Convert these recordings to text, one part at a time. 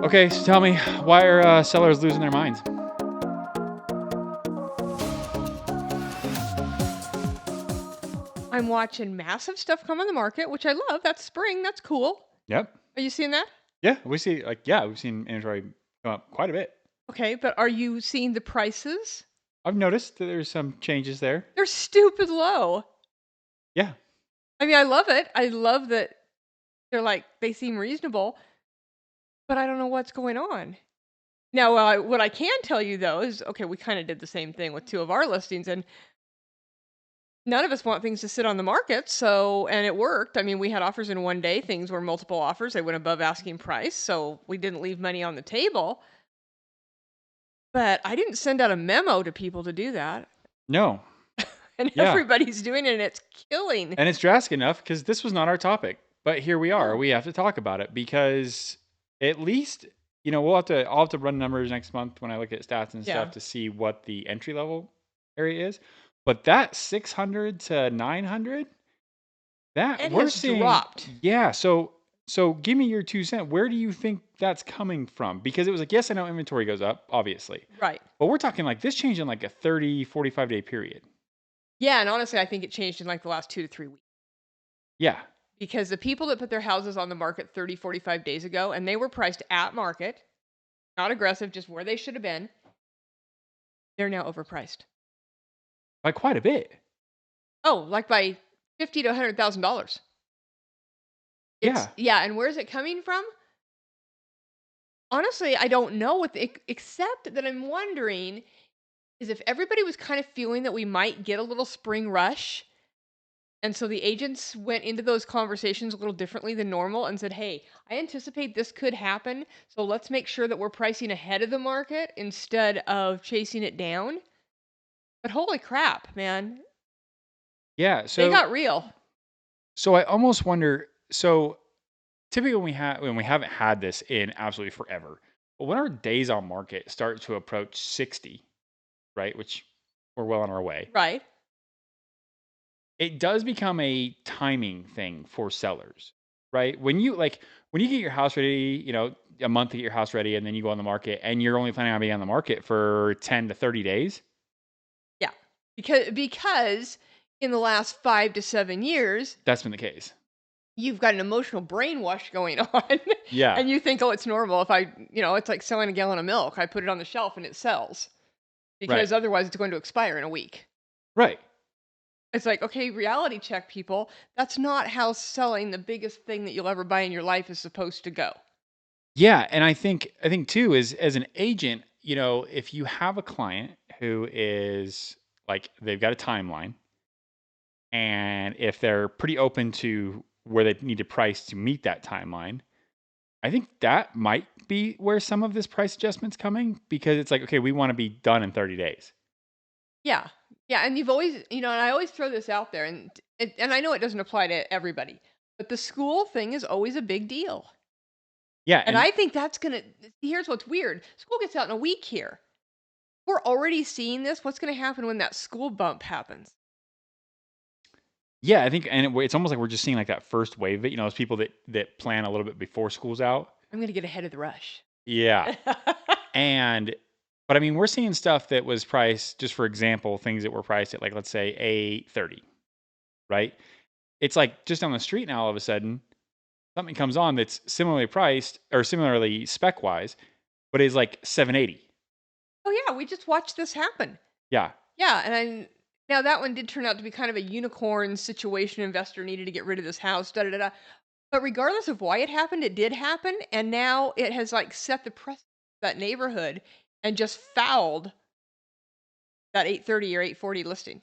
Okay, so tell me, why are sellers losing their minds? I'm watching massive stuff come on the market, which I love. That's spring. That's cool. Yep. Are you seeing that? Yeah, we've seen inventory go up quite a bit. Okay, but are you seeing the prices? I've noticed that there's some changes there. They're stupid low. Yeah. I mean, I love it. I love that they seem reasonable, but I don't know what's going on. Now, what I can tell you though is, okay, we kind of did the same thing with two of our listings, and none of us want things to sit on the market. So, and it worked. I mean, we had offers in one day. Things were multiple offers. They went above asking price. So we didn't leave money on the table. But I didn't send out a memo to people to do that. No. And Yeah. everybody's doing it and it's killing. And it's drastic enough because this was not our topic, but here we are. No. We have to talk about it because at least I'll have to run numbers next month when I look at stats and Yeah. stuff to see what the entry level area is. But that 600 to 900, that It we're has seeing, dropped. yeah. So give me your 2 cent. Where do you think that's coming from? Because it was like, yes, I know inventory goes up, obviously, Right. but we're talking like this change in like a 30, 45 day period. Yeah, and honestly, I think it changed in like the last 2 to 3 weeks. Yeah. Because the people that put their houses on the market 30, 45 days ago, and they were priced at market, not aggressive, just where they should have been, they're now overpriced. By quite a bit. Oh, like by 50 to $100,000. It's Yeah. yeah, and where's it coming from? Honestly, I don't know except that I'm wondering is if everybody was kind of feeling that we might get a little spring rush. And so the agents went into those conversations a little differently than normal and said, "Hey, I anticipate this could happen. So let's make sure that we're pricing ahead of the market instead of chasing it down." But holy crap, man. Yeah. They So got real. so I almost wonder. So typically when we haven't had this in absolutely forever, but when our days on market start to approach 60, right, which we're well on our way, Right. it does become a timing thing for sellers, right? When you get your house ready, a month to get your house ready, and then you go on the market, and you're only planning on being on the market for 10 to 30 days. Yeah. Because in the last 5 to 7 years, That's been the case. you've got an emotional brainwash going on Yeah. and you think, "Oh, it's normal if it's like selling a gallon of milk. I put it on the shelf and it sells Right. because otherwise it's going to expire in a week." Right. It's like, okay, reality check, people. That's not how selling the biggest thing that you'll ever buy in your life is supposed to go. Yeah, and I think too is as an agent, if you have a client who is like they've got a timeline, and if they're pretty open to where they need to price to meet that timeline, I think that might be where some of this price adjustment's coming because it's like, okay, we want to be done in 30 days. Yeah. Yeah. And you've always, and I always throw this out there, and I know it doesn't apply to everybody, but the school thing is always a big deal. Yeah, And and I think that's going to, here's what's weird school gets out in a week here. We're already seeing this. What's going to happen when that school bump happens? yeah, I think it's almost like we're just seeing like that first wave of it, those people that plan a little bit before school's out. I'm going to get ahead of the rush. Yeah. And but I mean, we're seeing stuff that was priced, just for example, things that were priced at like let's say 830, right? It's like just down the street now all of a sudden something comes on that's similarly priced or similarly spec wise, but is like 780. Oh, yeah. We just watched this happen. Yeah. Yeah, and now that one did turn out to be kind of a unicorn situation. Investor needed to get rid of this house, da da da. Da. But regardless of why it happened, it did happen, and now it has like set the precedent for that neighborhood and just fouled that 830 or 840 listing.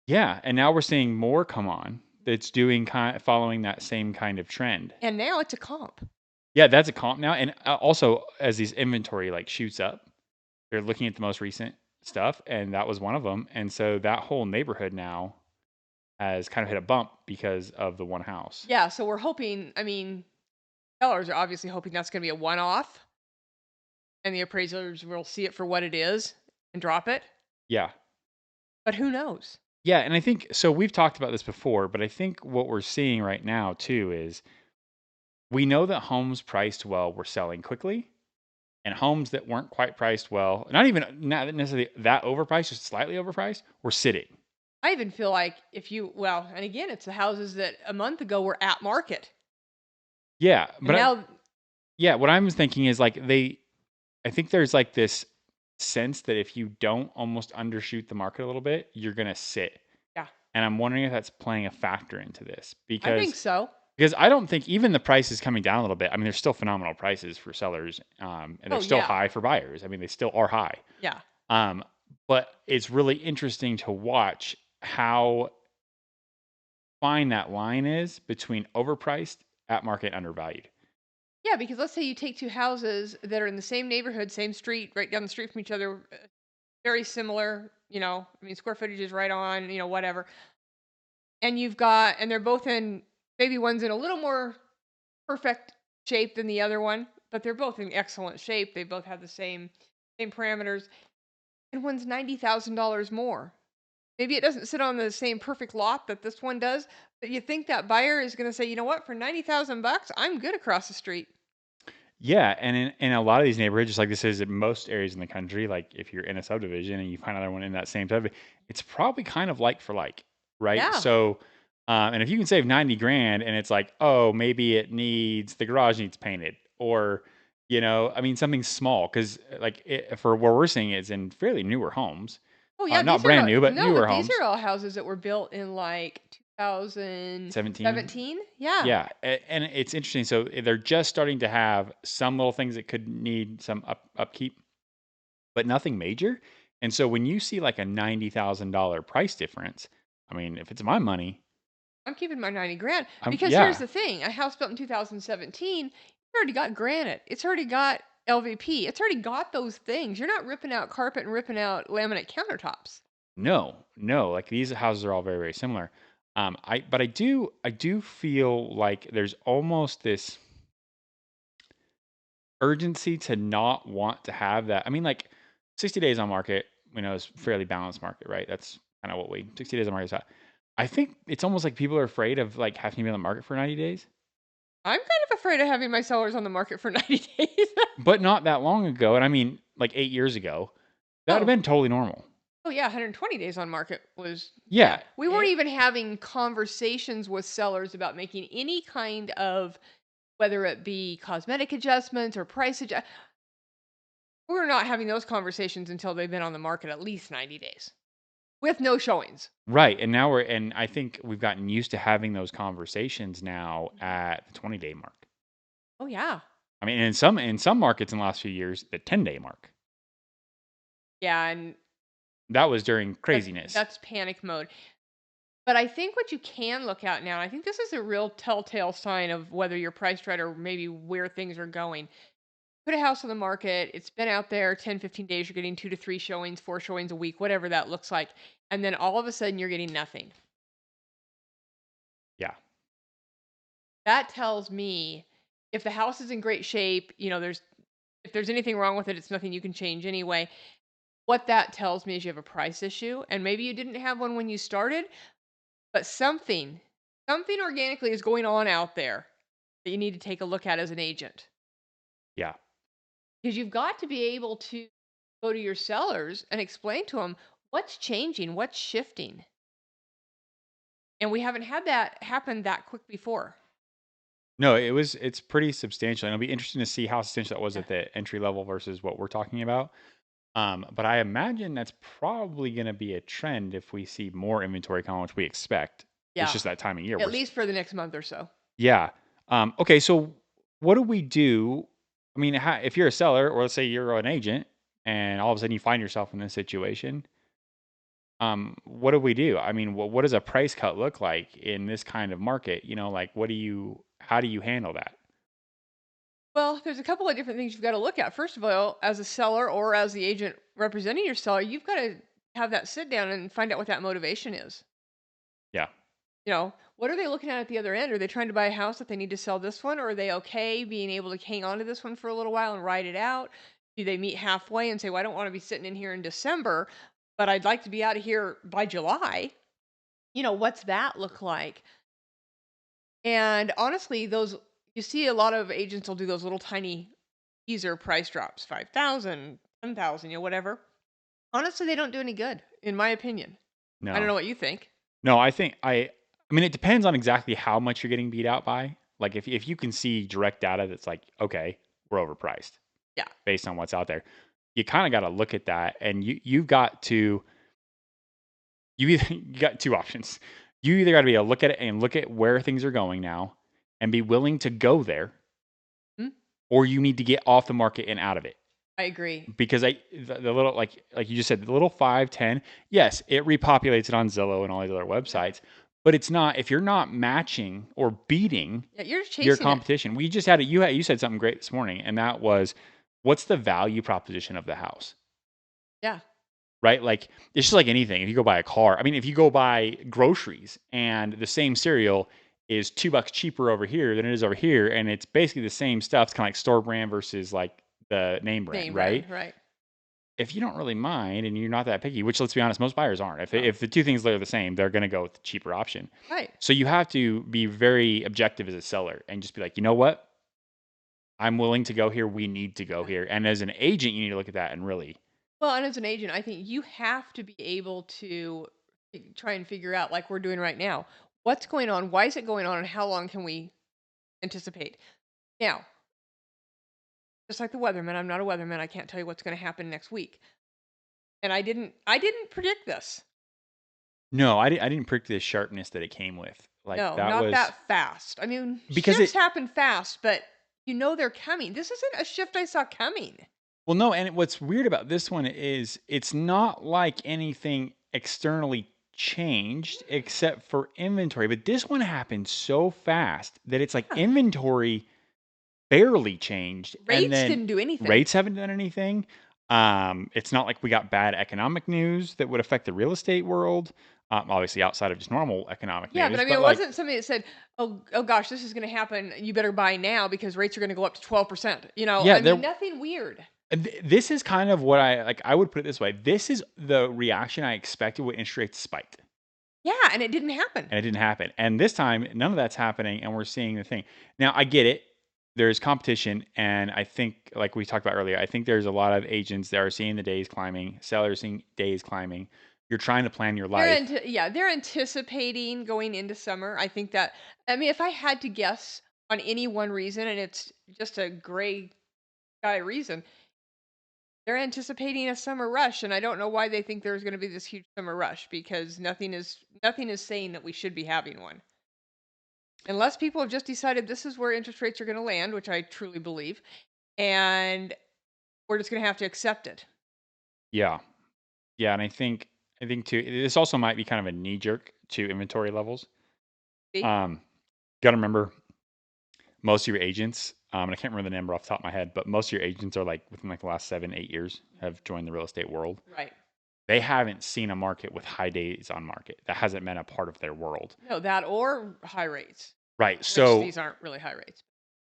Yeah, and now we're seeing more come on that's doing following that same kind of trend. And now it's a comp. Yeah, that's a comp now, and also as these inventory like shoots up, they're looking at the most recent stuff, and that was one of them. And so that whole neighborhood now has kind of hit a bump because of the one house. Yeah, so we're hoping. I mean, sellers are obviously hoping that's going to be a one-off, and the appraisers will see it for what it is and drop it. Yeah. But who knows? Yeah, and I think so we've talked about this before, but I think what we're seeing right now too is we know that homes priced well were selling quickly, and homes that weren't quite priced well, not necessarily that overpriced, just slightly overpriced, were sitting. I even feel like if you well, and again, it's the houses that a month ago were at market, Yeah, and now yeah, what I'm thinking is like I think there's like this sense that if you don't almost undershoot the market a little bit, you're gonna sit. yeah, And I'm wondering if that's playing a factor into this I think because so. I don't think even the price is coming down a little bit. I mean, there's still phenomenal prices for sellers, and they're Oh, still yeah. high for buyers. I mean, they still are high. Yeah. Um, but it's really interesting to watch how fine that line is between overpriced, at market, undervalued. Yeah, because let's say you take 2 houses that are in the same neighborhood, same street, right down the street from each other, very similar, I mean, square footage is right on, whatever. And they're both in maybe one's in a little more perfect shape than the other one, but they're both in excellent shape. They both have the same parameters, and one's $90,000 more. Maybe it doesn't sit on the same perfect lot that this one does, but you think that buyer is going to say, "You know what? For 90,000 bucks, I'm good across the street." Yeah, and in a lot of these neighborhoods, just like this is in most areas in the country, like if you're in a subdivision and you find another one in that same subdivision, it's probably kind of like for like, right? Yeah. So, and if you can save 90 grand and it's like, oh, maybe the garage needs painted, or, I mean, something small, because for where we're seeing it's in fairly newer homes, Oh, yeah, not these are brand new, but no, newer but these homes, are all houses that were built in, like, 17. 2017? Yeah. Yeah, and it's interesting. So they're just starting to have some little things that could need some upkeep, but nothing major. And so when you see like a $90,000 price difference, I mean, if it's my money, I'm keeping my 90 grand I'm because here's yeah, the thing, a house built in 2017, it's already got granite, it's already got LVP, it's already got those things. You're not ripping out carpet and ripping out laminate countertops. no, like these houses are all very, very similar. I do feel like there's almost this urgency to not want to have that. I mean, like 60 days on market, we know is fairly balanced market, right? That's kind of what 60 days on market is at. I think it's almost like people are afraid of like having to be on the market for 90 days, I'm kind of afraid of having my sellers on the market for 90 days. but not that long ago. And I mean, like 8 years ago, that would have Oh. been totally normal. Oh, yeah, 120 days on market was yeah. Yeah. We weren't even having conversations with sellers about making any kind of whether it be cosmetic adjustments or we're not having those conversations until they've been on the market at least 90 days with no showings. Right. And I think we've gotten used to having those conversations now at the 20-day mark. Oh, yeah. I mean, in some markets in the last few years, the 10-day mark. Yeah, and That was during that's craziness. that's panic mode. But I think what you can look at now, I think this is a real telltale sign of whether you're priced right or maybe where things are going. Put a house on the market, it's been out there 10, 15 days, you're getting 2 to 3 showings, 4 showings a week, whatever that looks like, and then all of a sudden you're getting nothing. Yeah. That tells me if the house is in great shape, if there's anything wrong with it, it's nothing you can change anyway. What that tells me is you have a price issue, and maybe you didn't have one when you started, but something organically is going on out there that you need to take a look at as an agent. Yeah. Because you've got to be able to go to your sellers and explain to them what's changing, what's shifting. And we haven't had that happen that quick before. No, it's pretty substantial, and it'll be interesting to see how substantial that was Yeah. at the entry level versus what we're talking about. But I imagine that's probably going to be a trend if we see more inventory come, which we expect. It's Yeah. just that time of year. At least for the next month or so. Yeah. Okay. So what do we do? I mean, if you're a seller, or let's say you're an agent, and all of a sudden you find yourself in this situation, what do we do? I mean, what does a price cut look like in this kind of market? Like how do you handle that? Well, there's a couple of different things you've got to look at. First of all, as a seller or as the agent representing your seller, you've got to have that sit down and find out what that motivation is. Yeah. What are they looking at the other end? Are they trying to buy a house that they need to sell this one? Or are they okay being able to hang on to this one for a little while and ride it out? Do they meet halfway and say, well, I don't want to be sitting in here in December, but I'd like to be out of here by July? What's that look like? And honestly, those, You see a lot of agents will do those little tiny teaser price drops, 5,000, 10,000, whatever. Honestly, they don't do any good, in my opinion. I don't No. know what you think. No, I mean, it depends on exactly how much you're getting beat out by. Like if you can see direct data that's like, okay, we're overpriced Yeah. based on what's out there, you kind of got to look at that, and you've got to you got two options. You either got to be able to look at it and look at where things are going now and be willing to go there, Hmm? or you need to get off the market and out of it. I agree. Because the little like you just said, the little 5, 10, yes, it repopulates it on Zillow and all these other Yeah. websites, but it's not if you're not matching or beating Yeah, you're your chasing it. competition. We just had you said something great this morning, and that was what's the value proposition of the house? Yeah. Right? Like it's just like anything. If you go buy a car, I mean, if you go buy groceries and the same cereal is $2 cheaper over here than it is over here, and it's basically the same stuff. It's kind of like store brand versus like the name brand, Name right? brand, right. If you don't really mind and you're not that picky, which let's be honest, most buyers aren't. No. If the two things are the same, they're going to go with the cheaper option. Right. So you have to be very objective as a seller and just be like, you know what? I'm willing to go here. We need to go Yeah. here. And as an agent, you need to look at that and really, Well, and as an agent, I think you have to be able to try and figure out, like we're doing right now, what's going on, why is it going on, and how long can we anticipate? Now, just like the weatherman, I'm not a weatherman. I can't tell you what's going to happen next week. And I didn't predict this. no, I didn't predict the sharpness that it came with. Like No, that not was that fast. I mean, because shifts happen fast, but they're coming. This isn't a shift I saw coming. well, no. And what's weird about this one is it's not like anything externally changed except for inventory. But this one happened so fast that it's like Yeah. inventory barely changed, and Rates then didn't do anything. rates haven't done anything. It's not like we got bad economic news that would affect the real estate world. Obviously, outside of just normal economic Yeah, but news, I mean, but it like, wasn't somebody that said, "Oh gosh, this is going to happen. You better buy now because rates are going to go up to 12%." yeah, I there. mean, nothing weird. This is kind of what I like. I would put it this way: this is the reaction I expected when interest rates spiked, Yeah, and it didn't happen. and it didn't happen. And this time, none of that's happening, and we're seeing the thing. Now, I get it. There's competition, and I think, like we talked about earlier, I think there's a lot of agents that are seeing the days climbing, sellers seeing days climbing. You're trying to plan your life. They're anticipating going into summer. I think that I mean, if I had to guess on any one reason, and it's just a gray sky reason, they're anticipating a summer rush, and I don't know why they think there's going to be this huge summer rush because nothing is saying that we should be having one. Unless people have just decided this is where interest rates are going to land, which I truly believe, and we're just going to have to accept it. Yeah, yeah, and I think too. This also might be kind of a knee jerk to inventory levels. See? Um, got to remember most of your agents. And I can't remember the number off the top of my head, but most of your agents are like within like the last 7, 8 years have joined the real estate world. Right. They haven't seen a market with high days on market. That hasn't been a part of their world. No, that or high rates, Right. which So, these aren't really high rates.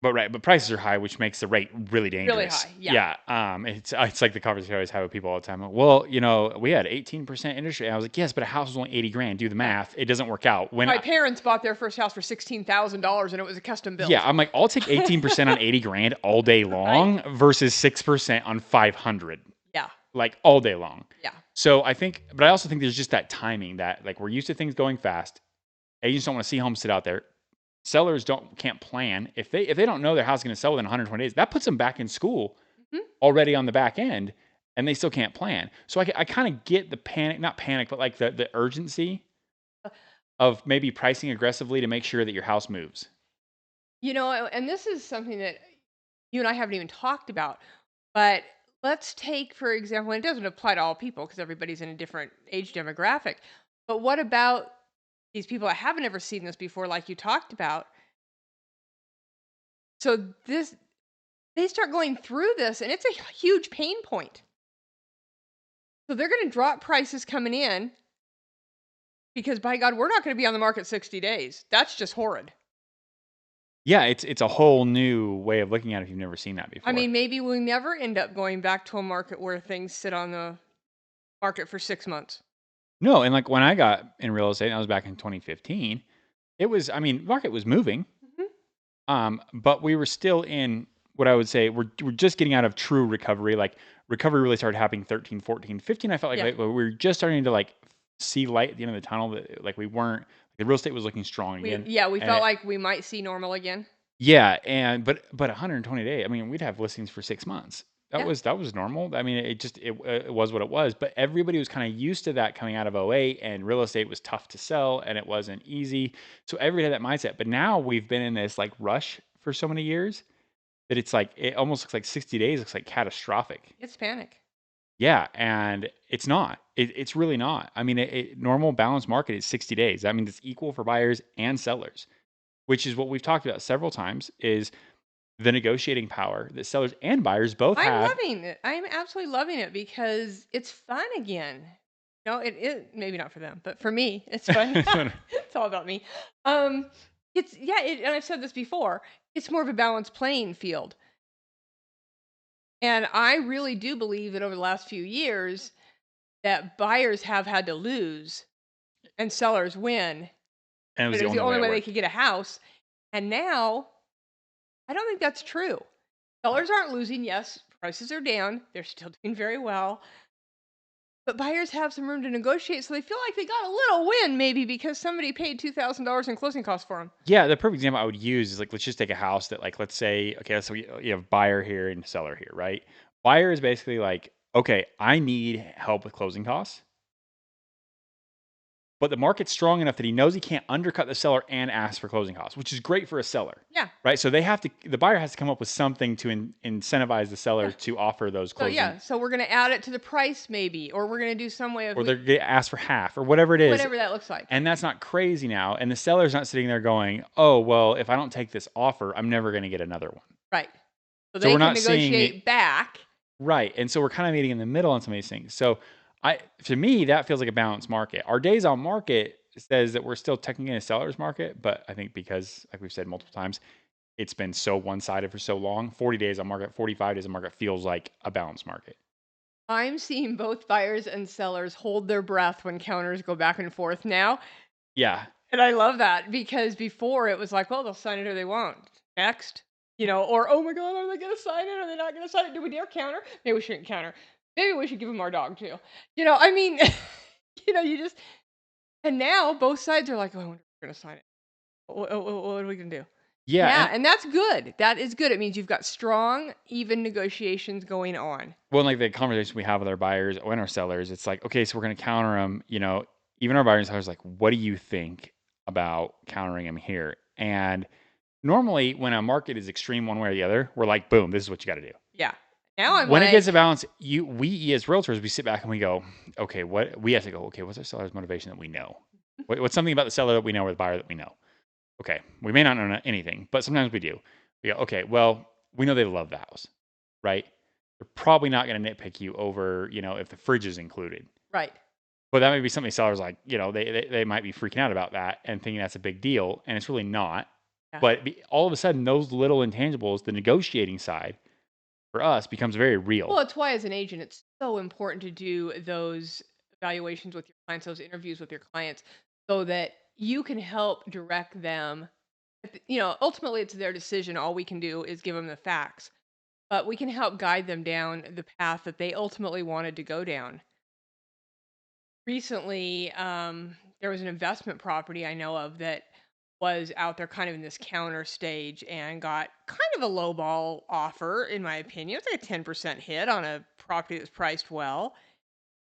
but prices are high, which makes the rate really Really dangerous. high. Yeah. Yeah. It's like the conversation I always have with people all the time. Well, we had 18% interest rate. I was like, yes, but a house was only 80 grand. Do the Yeah. math. It doesn't work out. My parents bought their first house for $16,000 and it was a custom build. Yeah, I'm like, I'll take 18% on 80 grand all day long versus 6% on 500. Yeah. Like all day long. Yeah. So but I also think there's just that timing that like we're used to things going fast. Agents don't want to see homes sit out there. Sellers can't plan. If they don't know their house is going to sell within 120 days, that puts them back in school Mhm. already on the back end, and they still can't plan. So I kind of get the panic, not panic, but like the urgency of maybe pricing aggressively to make sure that your house moves. And this is something that you and I haven't even talked about, but let's take, for example, and it doesn't apply to all people because everybody's in a different age demographic, but what about these people that haven't ever seen this before, like you talked about? So they start going through this and it's a huge pain point. So they're going to drop prices coming in because by God, we're not going to be on the market 60 days. That's just horrid. Yeah, it's a whole new way of looking at it if you've never seen that I before. mean, maybe we never end up going back to a market where things sit on the market for 6 months. No, and like when I got in real estate, and I was back in 2015, it was, I mean, market was moving. Mhm. But we were still in what I would say we're just getting out of true recovery. Like recovery really started happening 13, 14, 15. I felt like Yeah. we were just starting to like see light at the end of the tunnel. That like we weren't the real estate was looking strong again. We And felt like we might see normal again. yeah, and but 120 days. I mean, we'd have listings for 6 months. Yeah. That was normal. I mean, it was what it was. But everybody was kind of used to that coming out of '08, and real estate was tough to sell, and it wasn't easy. So everybody had that mindset. But now we've been in this like rush for so many years that it's like it almost looks like 60 days looks like catastrophic. It's panic. Yeah, and it's not. It's really not. I mean, normal balanced market is 60 days. That means it's equal for buyers and sellers, which is what we've talked about several times. Is the negotiating power that sellers and buyers both I'm have. loving it. I'm absolutely loving it because it's fun again. No, it is maybe not for them, but for me, it's fun. It's all about me. Um, and I've said this before. It's more of a balanced playing field, and I really do believe that over the last few years, that buyers have had to lose and sellers win. And it was But the it was the only way only it way they worked. could get a house. And now, I don't think that's true. Sellers aren't losing. Yes, prices are down. They're still doing very well. But buyers have some room to negotiate, so they feel like they got a little win maybe because somebody paid $2,000 in closing costs for them. Yeah, the perfect example I would use is like let's just take a house that like let's say okay, so you have buyer here and seller here, right? Buyer is basically like, okay, I need help with closing costs, but the market's strong enough that he knows he can't undercut the seller and ask for closing costs, which is great for a seller, Yeah, right? So the buyer has to come up with something to incentivize the seller yeah. to offer those So closing, yeah, so we're gonna add it to the price maybe, or we're gonna do some way of or they're going to ask for half or whatever it is. whatever that looks like. And that's not crazy now. And the seller's not sitting there going, oh, well, if I don't take this offer, I'm never going to get another one. Right. So So they we're can not seeing it negotiate back. right. And so we're kind of meeting in the middle on some of these things. So to me, that feels like a balanced market. Our days on market says that we're still technically in a seller's market, but I think because, like we've said multiple times, it's been so one-sided for so long. 40 days on market, 45 days on market feels like a balanced market. I'm seeing both buyers and sellers hold their breath when counters go back and forth now. Yeah. And I love that because before it was like, well, they'll sign it or they won't. Next. Or oh my God, are they going to sign it? Are they not going to sign it? Do we dare counter? Maybe we shouldn't counter. Maybe we should give them our dog too. I mean, you just, and now both sides are like, oh, I wonder if we're going to sign it. What are we going to do? Yeah. Yeah, And and that's good. That is good. It means you've got strong, even negotiations going on. well, like the conversation we have with our buyers and our sellers, it's like, okay, so we're going to counter them. Even our buyers and sellers, like, what do you think about countering them here? And normally, when a market is extreme one way or the other, we're like, boom, this is what you got to do. Yeah. Now I'm When it gets like, a balance, we as realtors, we sit back and we go, okay, what we have to go, okay, what's our seller's motivation that we know? What's something about the seller that we know or the buyer that we know? Okay, we may not know anything, but sometimes we do. We go, okay, well, we know they love the house, right? They're probably not going to nitpick you over, if the fridge is included. right. But that may be something sellers like, they might be freaking out about that and thinking that's a big deal, and it's really not. Yeah. But all of a sudden, those little intangibles, the negotiating side for us becomes very real. Well, it's why as an agent, it's so important to do those evaluations with your clients, those interviews with your clients, so that you can help direct them. Ultimately, it's their decision. All we can do is give them the facts, but we can help guide them down the path that they ultimately wanted to go down. Recently, there was an investment property I know of that was out there kind of in this counter stage and got kind of a lowball offer, in my opinion. It was like a 10% hit on a property that was priced well.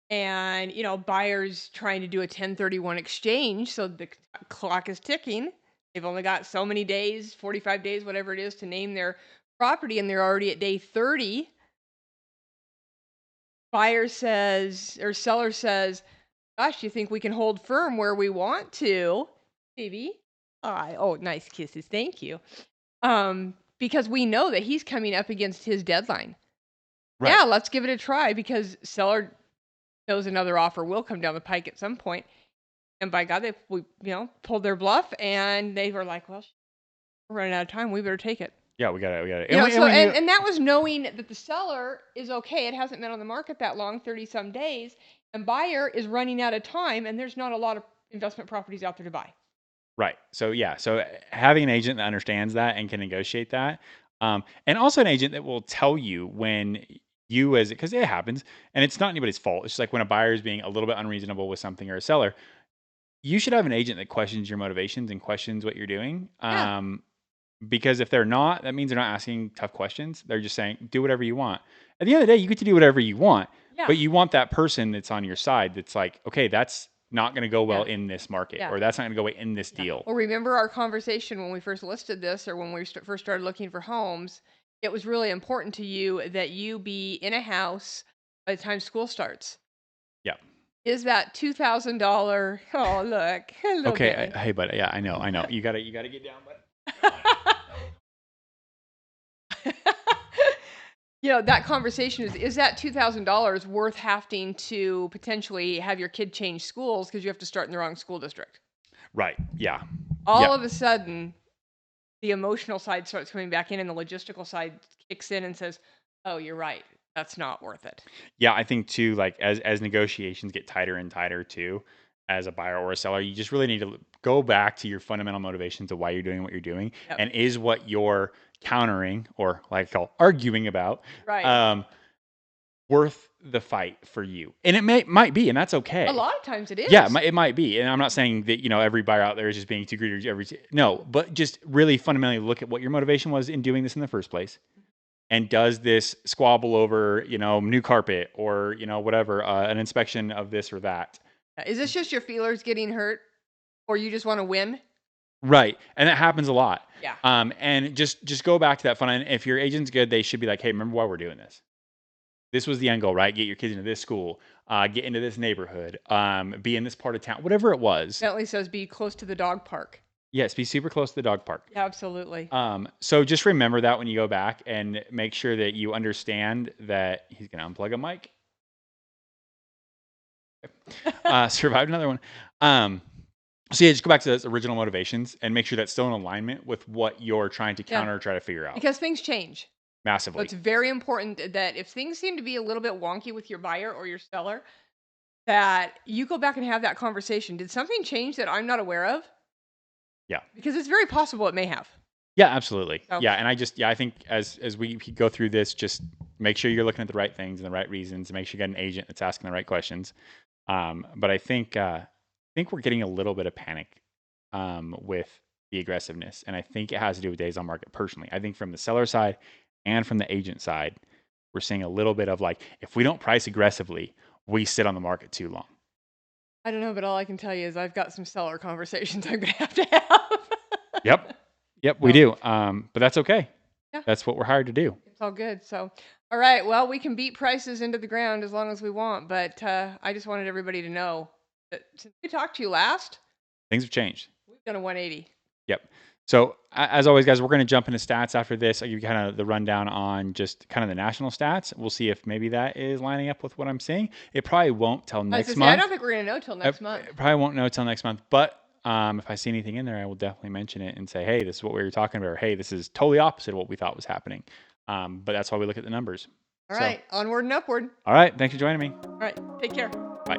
And, buyers trying to do a 1031 exchange. So the clock is ticking. They've only got so many days, 45 days, whatever it is, to name their property. And they're already at day 30. Buyer says, or seller says, gosh, you think we can hold firm where we want to, baby? Oh, nice kisses. Thank you. Because we know that he's coming up against his deadline. Right. Yeah, let's give it a try because seller knows another offer will come down the pike at some point. And by God, we pulled their bluff and they were like, well, we're running out of time. We better take it. Yeah, we got it. And that was knowing that the seller is okay. It hasn't been on the market that long, 30 some days, and buyer is running out of time, and there's not a lot of investment properties out there to buy. Right. So yeah. So having an agent that understands that and can negotiate that, and also an agent that will tell you when you as because it happens, and it's not anybody's fault. It's just like when a buyer is being a little bit unreasonable with something or a seller, you should have an agent that questions your motivations and questions what you're doing. Yeah, Because if they're not, that means they're not asking tough questions. They're just saying, do whatever you want. At the end of the day, you get to do whatever you want, yeah, but you want that person that's on your side that's like, okay, that's not going to go well yeah, in this market, yeah. or that's not going to go well in this Yeah. deal. Well, remember our conversation when we first listed this or when we first started looking for homes? It was really important to you that you be in a house by the time school starts. Yeah. Is that $2,000? Oh, look, hello, Okay. Bentley. Hey, but yeah, I know, I know. You gotta get down, but That conversation is that $2,000 worth having to potentially have your kid change schools because you have to start in the wrong school district? right. Yeah. All Yep. of a sudden, the emotional side starts coming back in and the logistical side kicks in and says, "Oh, you're right. That's not worth it." Yeah, I think too, like as negotiations get tighter and tighter too, as a buyer or a seller, you just really need to go back to your fundamental motivations of why you're doing what you're doing, Yep. and is what you're countering or like I call arguing about Right. um, worth the fight for you? And it might be, and that's A okay. lot of times it Yeah, is. it might be, and I'm not saying that every buyer out there is just being too greedy. No, but just really fundamentally look at what your motivation was in doing this in the first place, and does this squabble over new carpet or whatever an inspection of this or that. Is this just your feelers getting hurt or you just wanna win? Right, and that happens a lot. Yeah. And just go back to that fun. And if your agent's good, they should be like, hey, remember why we're doing this. This was the end goal, right? Get your kids into this school, get into this neighborhood, be in this part of town, whatever it was. Bentley says be close to the dog park. Yes, be super close to the dog park. Yeah, absolutely. So just remember that when you go back, and make sure that you understand that he's going to unplug a mic. Survived another one. So yeah, just go back to those original motivations and make sure that's still in alignment with what you're trying to Yeah, counter or try to figure out because things change. So massively. it's very important that if things seem to be a little bit wonky with your buyer or your seller, that you go back and have that conversation. Did something change that I'm not aware of? Yeah. Because it's very possible it may have. Yeah, absolutely. So, Yeah, and I think as we go through this, just make sure you're looking at the right things and the right reasons, and make sure you got an agent that's asking the right questions. But I think we're getting a little bit of panic with the aggressiveness, and I think it has to do with days on market. Personally, I think from the seller side and from the agent side, we're seeing a little bit of like, if we don't price aggressively, we sit on the market too long. I don't know, but all I can tell you is I've got some seller conversations I'm gonna have to have. Yep, yep, we So, do. But that's okay. yeah, That's what we're hired to do. it's all good. So, all right, well, we can beat prices into the ground as long as we want, but I just wanted everybody to know that since we talked to you last, Things have changed. we've done a 180. Yep. So as always, guys, we're going to jump into stats after this. I'll give you kind of the rundown on just kind of the national stats. We'll see if maybe that is lining up with what I'm seeing. It probably won't till I was next gonna say, I don't month. think we're gonna know till I next month. probably won't know till next month. But if I see anything in there, I will definitely mention it and say, hey, this is what we were talking about. Or, hey, this is totally opposite of what we thought was happening. But that's why we look at the numbers. All So, right, onward and upward. all right. Thanks for joining me. All right, take care. Bye.